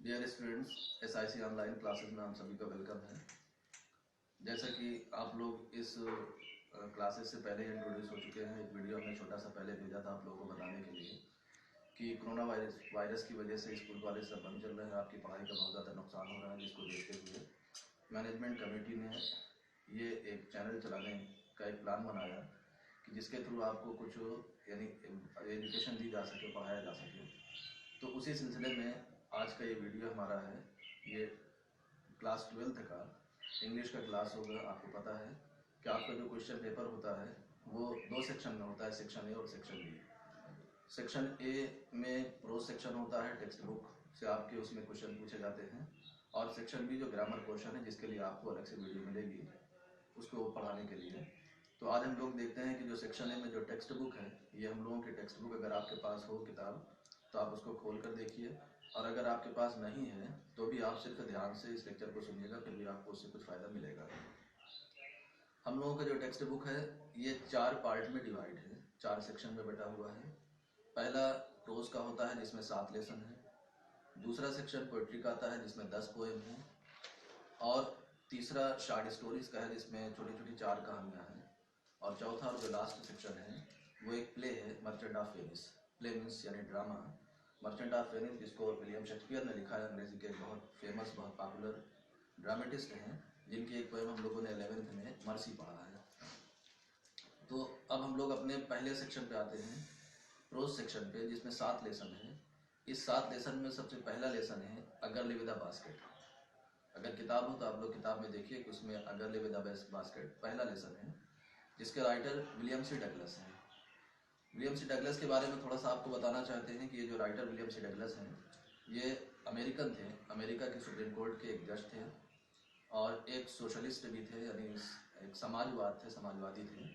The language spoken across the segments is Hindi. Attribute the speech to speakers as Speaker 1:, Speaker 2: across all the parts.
Speaker 1: Dear students, SIC online classes में हम सभी का वेलकम है। जैसा कि आप लोग इस क्लासेस से पहले इंट्रोड्यूस हो चुके हैं, एक वीडियो हमने छोटा सा पहले भेजा था आप लोगों को बताने के लिए कि कोरोना वायरस की वजह से स्कूल कॉलेज सब बंद चल रहे हैं, आपकी पढ़ाई का बहुत ज़्यादा नुकसान हो रहा है। जिसको देखते हुए मैनेजमेंट कमेटी ने ये एक चैनल चलाने का एक प्लान बनाया कि जिसके थ्रू आपको कुछ यानी एजुकेशन दी जा सके, पढ़ाया जा सके। तो उसी सिलसिले में आज का ये वीडियो हमारा है। ये क्लास 12th का इंग्लिश का क्लास होगा। आपको पता है कि आपका जो क्वेश्चन पेपर होता है वो 2 सेक्शन में होता है, सेक्शन ए और सेक्शन बी। सेक्शन ए में प्रोज सेक्शन होता है, टेक्स्ट बुक से आपके उसमें क्वेश्चन पूछे जाते हैं, और सेक्शन बी जो ग्रामर पोर्शन है जिसके लिए आपको अलग से वीडियो मिलेगी उसको पढ़ाने के लिए। तो आज हम लोग देखते हैं कि जो सेक्शन ए में जो टेक्स्ट बुक है, ये हम लोगों की टेक्स्ट बुक अगर आपके पास हो किताब तो आप उसको खोल कर देखिए, और अगर आपके पास नहीं है तो भी आप सिर्फ ध्यान से इस लेक्चर को सुनिएगा, फिर भी आपको उससे कुछ फ़ायदा मिलेगा। हम लोगों का जो टेक्स्ट बुक है ये 4 पार्ट में डिवाइड है, 4 सेक्शन में बटा हुआ है। पहला प्रोज का होता है जिसमें 7 लेसन है। दूसरा सेक्शन पोइट्री का आता है जिसमें 10 पोएम हैं। और तीसरा शॉर्ट स्टोरीज का है जिसमें छोटी छोटी 4 कहानियाँ हैं। और चौथा और जो लास्ट सेक्शन है वो एक प्ले है, merchant of Venice. Play means यानी ड्रामा। मर्चेंट ऑफ वेनिस जिसको विलियम शेक्सपियर ने लिखा है, अंग्रेजी के बहुत फेमस बहुत पॉपुलर ड्रामेटिस्ट हैं, जिनकी एक पोएम हम लोगों ने 11th में मर्सी पढ़ा है। तो अब हम लोग अपने पहले सेक्शन पे आते हैं, प्रोज सेक्शन पे, जिसमें 7 लेसन है। इस 7 लेसन में सबसे पहला लेसन है अगर लिव द बास्केट। अगर किताब हो तो आप लोग किताब में देखिए कि उसमें अगर लिव द बास्केट पहला लेसन है, जिसके राइटर विलियम सी डगलस हैं। विलियम सी डगलस के बारे में थोड़ा सा आपको बताना चाहते हैं कि ये जो राइटर विलियम सी डगलस हैं ये अमेरिकन थे, अमेरिका के सुप्रीम कोर्ट के एक जज थे, और एक सोशलिस्ट भी थे, यानी एक समाजवादी थे।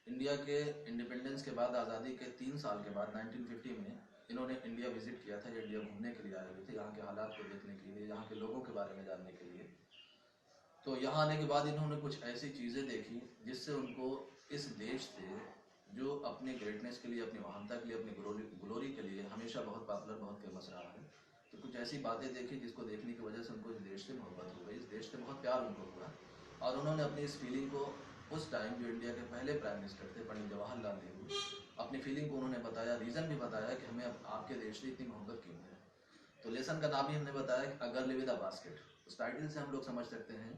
Speaker 1: इंडिया के इंडिपेंडेंस के बाद, आज़ादी के 3 साल के बाद 1950 में इन्होंने इंडिया विजिट किया था। ये इंडिया घूमने के लिए आए हुए थे, यहाँ के हालात को देखने के लिए, यहाँ के लोगों के बारे में जानने के लिए। तो यहाँ आने के बाद इन्होंने कुछ ऐसी चीज़ें देखी जिससे उनको इस देश से, जो अपने ग्रेटनेस के लिए, अपनी महानता के लिए, अपनी ग्लोरी के लिए हमेशा बहुत पॉपुलर, बहुत फेमस रहा है, तो कुछ ऐसी बातें देखी जिसको देखने की वजह से उनको इस देश से मोहब्बत हो गई, इस देश से बहुत प्यार उनको हुआ। और उन्होंने अपनी इस फीलिंग को उस टाइम जो इंडिया के पहले प्राइम मिनिस्टर थे पंडित जवाहरलाल नेहरू, अपनी फीलिंग को उन्होंने बताया, रीज़न भी बताया कि हमें आपके देश से इतनी मोहब्बत क्यों है। तो लेसन का नाम ही हमने बताया कि अगर लिव द बास्केट। उस टाइटल से हम लोग समझ सकते हैं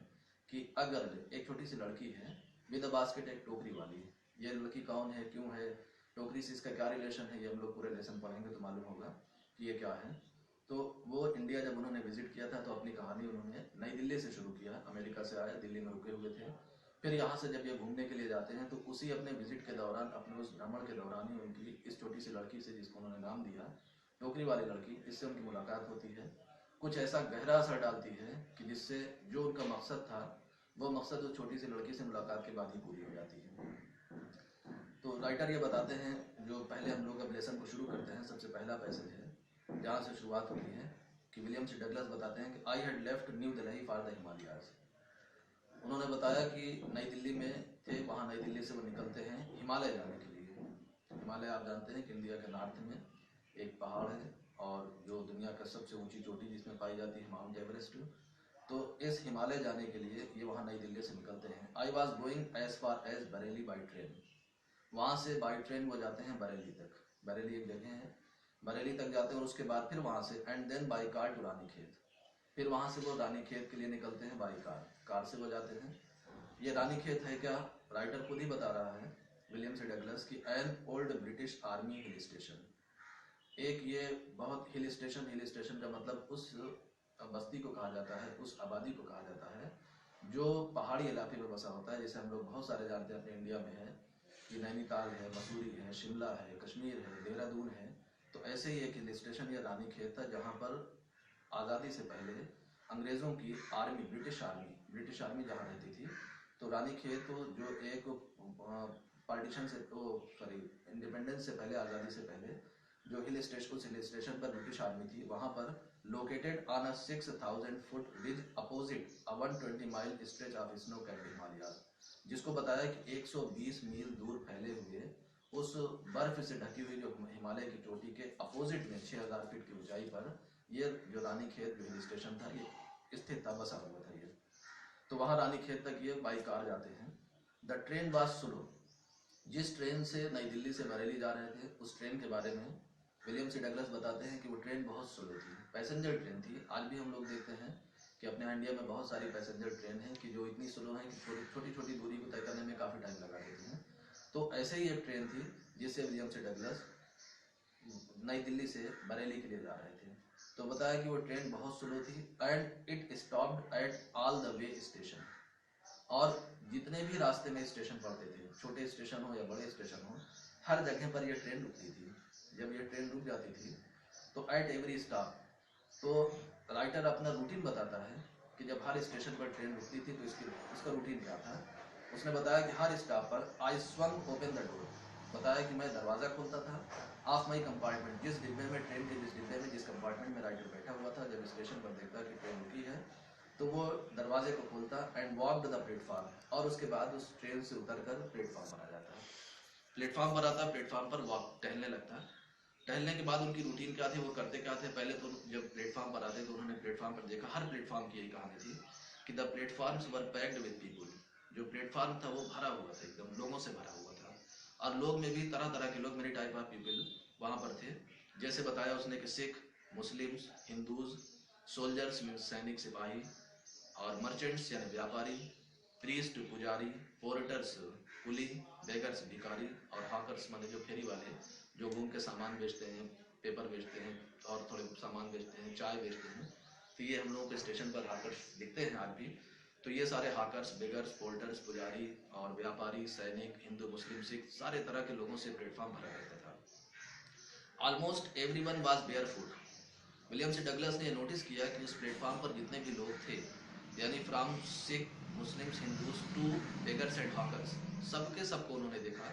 Speaker 1: कि अगर एक छोटी सी लड़की है, विद द बास्केट एक टोकरी वाली। ये लड़की कौन है, क्यों है, टोकरी से इसका क्या रिलेशन है, ये हम लोग पूरे लेसन पढ़ेंगे तो मालूम होगा कि ये क्या है। तो वो इंडिया जब उन्होंने विजिट किया था तो अपनी कहानी उन्होंने नई दिल्ली से शुरू किया। अमेरिका से आए, दिल्ली में रुके हुए थे, फिर यहाँ से जब ये घूमने के लिए जाते हैं तो उसी अपने विजिट के दौरान, अपने उस भ्रमण के दौरान ही उनकी इस छोटी सी लड़की से, जिसको उन्होंने नाम दिया टोकरी वाली लड़की, इससे उनकी मुलाकात होती है। कुछ ऐसा गहरा असर डालती है कि जिससे जो उनका मकसद था वो मकसद उस छोटी सी लड़की से मुलाकात के बाद ही पूरी हो जाती है। तो राइटर ये बताते हैं, जो पहले हम लोग अब लेसन को शुरू करते हैं, सबसे पहला पैसेज है जहाँ से शुरुआत होती है कि विलियम सी डगलस बताते हैं कि I had left new Delhi for the Himalayas. उन्होंने बताया कि नई दिल्ली में थे, वहाँ नई दिल्ली से वो निकलते हैं हिमालय जाने के लिए। हिमालय आप जानते हैं कि इंडिया के नॉर्थ में एक पहाड़ है, और जो दुनिया का सबसे ऊंची चोटी जिसमें पाई जाती है माउंट एवरेस्ट। तो इस हिमालय जाने के लिए ये वहाँ नई दिल्ली से निकलते हैं। I was going as far as Bareilly by train. वहाँ से बाई ट्रेन वो जाते हैं बरेली तक। बरेली एक जगह है, बरेली तक जाते हैं, और उसके बाद फिर वहाँ से and then by car to Ranikhet. फिर वहाँ से वो रानीखेत के लिए निकलते हैं बाई कार, कार से वो जाते हैं। ये रानीखेत है क्या, राइटर खुद ही बता रहा है विलियम सी डगलस की, an old British army hill station. एक ये बहुत हिल स्टेशन का मतलब उस बस्ती को कहा जाता है, उस आबादी को कहा जाता है जो पहाड़ी इलाके में बसा होता है। जैसे हम लोग बहुत सारे जानते हैं अपने इंडिया में है कि नैनीताल है, मसूरी है, शिमला है, कश्मीर है, देहरादून है। तो ऐसे ही एक हिल स्टेशन या रानीखेत था जहाँ पर आज़ादी से पहले अंग्रेज़ों की आर्मी, ब्रिटिश आर्मी जहाँ रहती थी। तो रानीखेत जो एक पार्टीशन से, सॉरी, इंडिपेंडेंस से पहले, आज़ादी से पहले जो हिल स्टेशन, उस हिल स्टेशन पर ब्रिटिश आर्मी थी, वहाँ पर located on a 6000 foot ridge opposite a 120 mile stretch of snow capped Himalayas. जिसको बताया कि 120 मील दूर फैले हुए उस बर्फ से ढकी हुई जो हिमालय की चोटी के अपोजिट में 6000 फीट की ऊंचाई पर ये जो रानीखेत जो हिल स्टेशन था ये स्थित था, बसा हुआ था ये। तो वहाँ रानीखेत तक ये बाई कार जाते हैं। The train was slow. जिस ट्रेन से नई दिल्ली से बरेली जा रहे थे उस ट्रेन के बारे में विलियम सी डगलस बताते हैं कि वो ट्रेन बहुत स्लो थी, पैसेंजर ट्रेन थी। आज भी हम लोग देखते हैं कि अपने इंडिया में बहुत सारी पैसेंजर ट्रेन हैं कि जो इतनी स्लो हैं कि छोटी छोटी दूरी को तय करने में काफ़ी टाइम लगा देती हैं। तो ऐसे ही एक ट्रेन थी जिससे विलियम सी डगलस नई दिल्ली से बरेली के लिए जा रहे थे। तो बताया कि वो ट्रेन बहुत स्लो थी and it stopped at all the way station. और जितने भी रास्ते में स्टेशन पड़ते थे, छोटे स्टेशन हो या बड़े स्टेशन हो, हर जगह पर यह ट्रेन रुकती थी। जब ये ट्रेन रुक जाती थी तो एट एवरी स्टॉप, तो राइटर अपना रूटीन बताता है कि जब हर स्टेशन पर ट्रेन रुकती थी तो इसका रूटीन क्या था। उसने बताया कि हर स्टॉप पर आई स्वंग ओपन द डोर। बताया कि मैं दरवाज़ा खोलता था ऑफ माई कंपार्टमेंट, जिस डिब्बे में ट्रेन के जिस डिब्बे में जिस कंपार्टमेंट में राइटर बैठा हुआ था, जब स्टेशन पर देखता कि ट्रेन रुकी है तो वो दरवाजे को खोलता एंड वॉकड द प्लेटफॉर्म, और उसके बाद उस ट्रेन से उतरकर प्लेटफॉर्म पर आ जाता। प्लेटफॉर्म पर आता, प्लेटफॉर्म पर वॉक टहलने लगता। टहलने के बाद उनकी रूटीन क्या थी, वो करते क्या थे। पहले तो जब प्लेटफॉर्म पर आते तो उन्होंने प्लेटफॉर्म पर देखा, हर प्लेटफॉर्म की यही कहानी थी कि the platforms were packed with people. जो प्लेटफॉर्म था वो भरा हुआ था, एकदम लोगों से भरा हुआ था। और लोग में भी तरह तरह के लोग, मेरी टाइप ऑफ पीपल वहाँ पर थे। जैसे बताया उसने कि Sikh, Muslims, Hindus, soldiers means सैनिक सिपाही, और मर्चेंट्स यानी व्यापारी, प्रीस्ट पुजारी, पोर्टर्स कुली, बेगर्स भिखारी, और हॉकर्स माने जो फेरी वाले जो घूम के सामान बेचते हैं, पेपर बेचते हैं और थोड़े सामान बेचते हैं, चाय बेचते हैं। तो ये हम लोगों के स्टेशन पर हाकर्स दिखते हैं आज भी। तो ये सारे हाकर्स, बेगर्स, पोर्टर्स, पुजारी और व्यापारी, सैनिक, हिंदू, मुस्लिम, सिख, सारे तरह के लोगों से प्लेटफॉर्म भरा रहता था। Almost everyone was barefoot. William C Douglas ने नोटिस किया कि उस प्लेटफॉर्म पर जितने भी लोग थे, यानी from Sikh, Muslims, Hindus to beggars and hawkers, सबके सबको उन्होंने देखा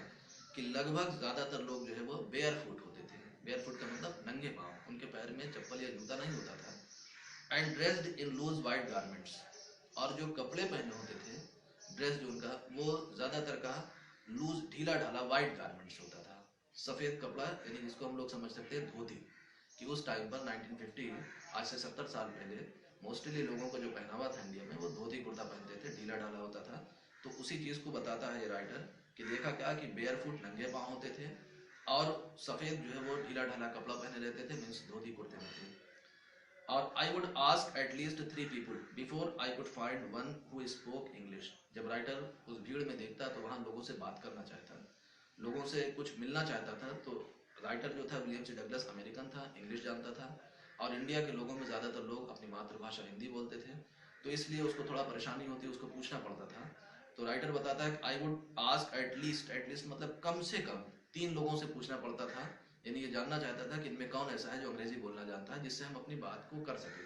Speaker 1: कि लगभग ज़्यादातर लोग जो है वो बेयर फुट होते थे। बेयर फुट का मतलब नंगे पाँव, उनके पैर में चप्पल या जूता नहीं होता था। And dressed in loose white garments, और जो कपड़े पहने होते थे, ड्रेस जो उनका, वो ज़्यादातर का लूज ढीला ढाला वाइट गारमेंट्स होता था, सफ़ेद कपड़ा, यानी जिसको हम लोग समझ सकते हैं धोती। कि उस टाइम पर 1950, आज से 70 साल पहले, मोस्टली लोगों का जो पहनावा था इंडिया में वो धोती कुर्ता पहनते थे, ढीला ढाला होता था। तो उसी चीज़ को बताता है ये राइटर कि देखा क्या कि बेयर फुट नंगे पाँव होते थे और सफ़ेद जो है वो ढीला ढाला कपड़ा पहने रहते थे, मीन्स धोती कुर्ते में थे। और I would ask at least 3 people before I could find one who spoke English. जब राइटर उस भीड़ में देखता तो वहाँ लोगों से बात करना चाहता, लोगों से कुछ मिलना चाहता था। तो राइटर जो था विलियम सी डगलस अमेरिकन था, इंग्लिश जानता था, और इंडिया के लोगों में ज़्यादातर लोग अपनी मातृभाषा हिंदी बोलते थे, तो इसलिए उसको थोड़ा परेशानी होती, उसको पूछना पड़ता था। तो राइटर बताता है कि I would ask at least मतलब कम से कम 3 लोगों से पूछना पड़ता था, यानी ये जानना चाहता था कि इनमें कौन ऐसा है जो अंग्रेजी बोलना जानता है जिससे हम अपनी बात को कर सकें।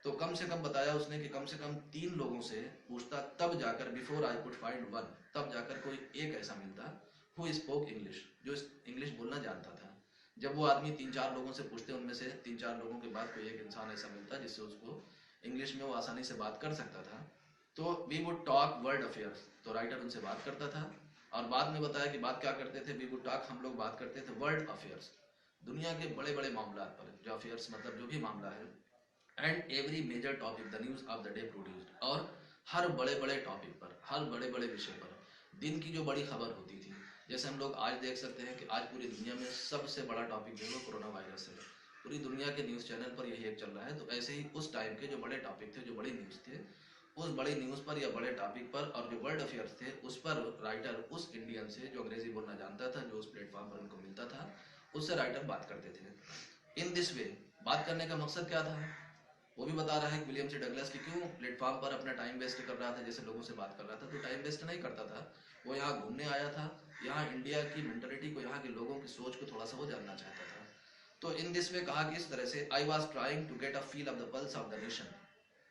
Speaker 1: तो कम से कम बताया उसने कि कम से कम 3 लोगों से पूछता, तब जाकर before I could find one, तब जाकर कोई एक ऐसा मिलता हु स्पोक इंग्लिश, जो इंग्लिश बोलना जानता था। जब वो आदमी 3-4 लोगों से पूछते, उनमें से 3-4 लोगों के बाद कोई एक इंसान ऐसा मिलता जिससे उसको इंग्लिश में वो आसानी से बात कर सकता था। तो we would talk world affairs, तो राइटर उनसे बात करता था। और बाद में बताया कि बात क्या करते थे, वी वुड टॉक, हम लोग बात करते थे वर्ल्ड अफेयर्स, दुनिया के बड़े बड़े मामला पर, जो अफेयर्स मतलब जो भी मामला है, and every major topic the news of the day produced, और हर बड़े बड़े टॉपिक पर, हर बड़े बड़े विषय पर दिन की जो बड़ी खबर होती थी। जैसे हम लोग आज देख सकते हैं कि आज पूरी दुनिया में सबसे बड़ा टॉपिक जो है वो कोरोना वायरस है, पूरी दुनिया के न्यूज़ चैनल पर यही एक चल रहा है। तो ऐसे ही उस टाइम के जो बड़े टॉपिक थे, जो बड़ी न्यूज़ थे, उस बड़ी न्यूज़ पर या बड़े टॉपिक पर, और जो वर्ल्ड अफेयर्स थे उस पर राइटर उस इंडियन से जो अंग्रेजी बोलना जानता था, जो उस प्लेटफॉर्म पर उनको मिलता था, उससे राइटर बात करते थे। इन दिस वे, बात करने का मकसद क्या था वो भी बता रहा है कि विलियम सी डगलस की क्यों प्लेटफॉर्म पर अपना टाइम वेस्ट कर रहा था, जैसे लोगों से बात कर रहा था। तो टाइम वेस्ट नहीं करता था, वो यहाँ घूमने आया था, यहाँ इंडिया की मेंटलिटी को, यहाँ के लोगों की सोच को थोड़ा सा वो जानना चाहता था। तो इन दिस वे कहा कि इस तरह से I was trying to get a feel of the pulse of the nation.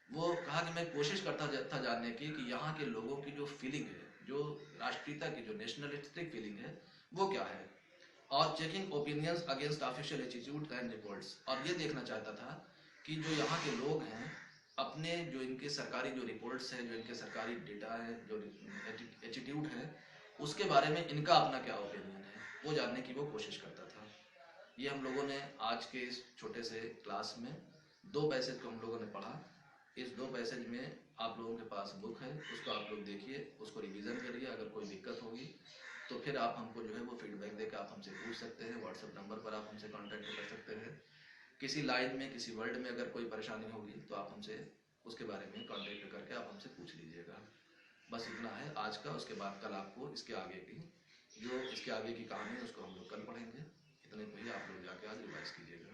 Speaker 1: वो कहा कि मैं कोशिश करता था जानने की कि यहाँ के लोगों की जो फीलिंग है, जो राष्ट्रीयता की, जो नेशनलिस्टिक फीलिंग है, वो क्या है। और checking opinions against official attitude and reports, और ये देखना चाहता था कि जो यहाँ के लोग हैं, अपने जो इनके सरकारी जो रिपोर्ट्स हैं, जो इनके सरकारी डेटा है, जो एटीट्यूड है, उसके बारे में इनका अपना क्या ओपिनियन है, वो जानने की वो कोशिश करता था। ये हम लोगों ने आज के इस छोटे से क्लास में 2 पैसेज को हम लोगों ने पढ़ा। इस 2 पैसेज में आप लोगों के पास बुक है, उसको आप लोग देखिए, उसको रिवीजन करिए। अगर कोई दिक्कत होगी तो फिर आप हमको जो है वो फीडबैक देकर आप हमसे पूछ सकते हैं। व्हाट्सएप नंबर पर आप हमसे कांटेक्ट कर सकते हैं। किसी लाइन में, किसी वर्ड में अगर कोई परेशानी होगी तो आप हमसे उसके बारे में कांटेक्ट करके आप हमसे पूछ लीजिएगा। बस इतना है आज का। उसके बाद कल आपको इसके आगे की कहानी है उसको हम लोग कल पढ़ेंगे। इतने को ही आप लोग जाके आज रिवाइज कीजिएगा।